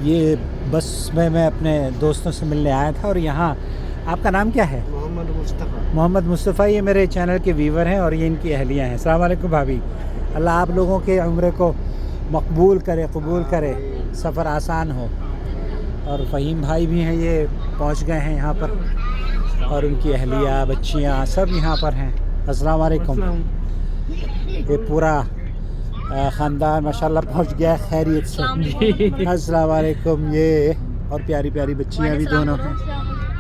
ये बस में मैं अपने दोस्तों से मिलने आया था और यहाँ आपका नाम क्या है? मोहम्मद मुस्तफ़ा। ये मेरे चैनल के व्यूवर हैं और ये इनकी अहलियाँ हैं। अस्सलाम वालेकुम भाभी। अल्लाह आप लोगों के उम्र को मकबूल करे, कबूल करे, सफ़र आसान हो। और फ़हीम भाई भी हैं, ये पहुँच गए हैं यहाँ पर और उनकी अहलिया, बच्चियाँ सब यहाँ पर हैं। अस्सलाम वालेकुम। ये पूरा ख़ानदान माशाल्लाह पहुँच गया खैरियत से। अस्सलाम वालेकुम। ये और प्यारी प्यारी बच्चियाँ भी दोनों हैं।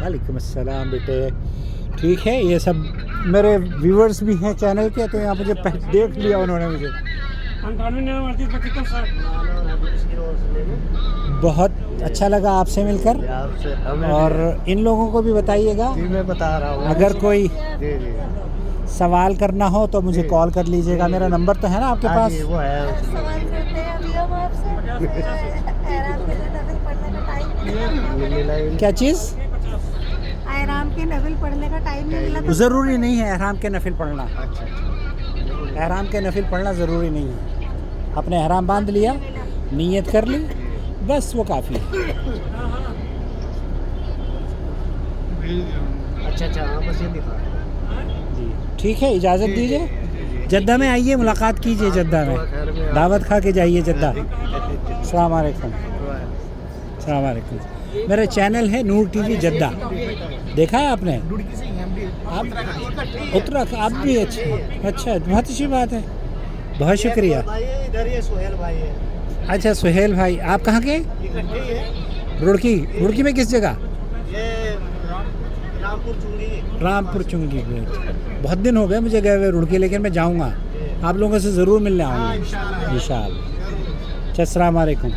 वालेकुम अस्सलाम बेटे। ठीक है, ये सब मेरे व्यूवर्स भी हैं चैनल के, तो यहाँ मुझे देख लिया उन्होंने मुझे। बहुत अच्छा लगा आपसे मिलकर और इन लोगों को भी बताइएगा। मैं बता रहा हूँ, अगर कोई सवाल करना हो तो मुझे कॉल कर लीजिएगा। मेरा नंबर तो है ना आपके पास? वो है। सवाल करते हैं अभी हम आपसे। क्या चीज़? एहराम के नफिल पढ़ने का टाइम नहीं मिला। ज़रूरी नहीं है एहराम के नफिल पढ़ना। एहराम के नफिल पढ़ना ज़रूरी नहीं है। आपने एहराम बांध लिया, नीयत कर ली, बस वो काफ़ी है। अच्छा हाँ, बस ये दिखा जी ठीक है, इजाज़त दीजिए। जद्दा में आइए, मुलाकात कीजिए जद्दा में, दावत खा के जाइए जद्दा। अस्सलाम वालेकुम। अस्सलाम वालेकुम। मेरा चैनल है नूर टीवी जद्दा, देखा है आपने? आप उत्तराखंड आप भी? अच्छा, बहुत अच्छी बात है, बहुत शुक्रिया। इधर ये सोहेल भाई है। अच्छा सुहेल भाई, आप कहाँ के? रुड़की। रुड़की में किस जगह? ये रामपुर चुंगी। रामपुर चुंगी में। बहुत दिन हो गए मुझे गए हुए रुड़की, लेकिन मैं जाऊँगा, आप लोगों से ज़रूर मिलने आऊँगा इंशाअल्लाह। अच्छा, अस्सलाम वालेकुम।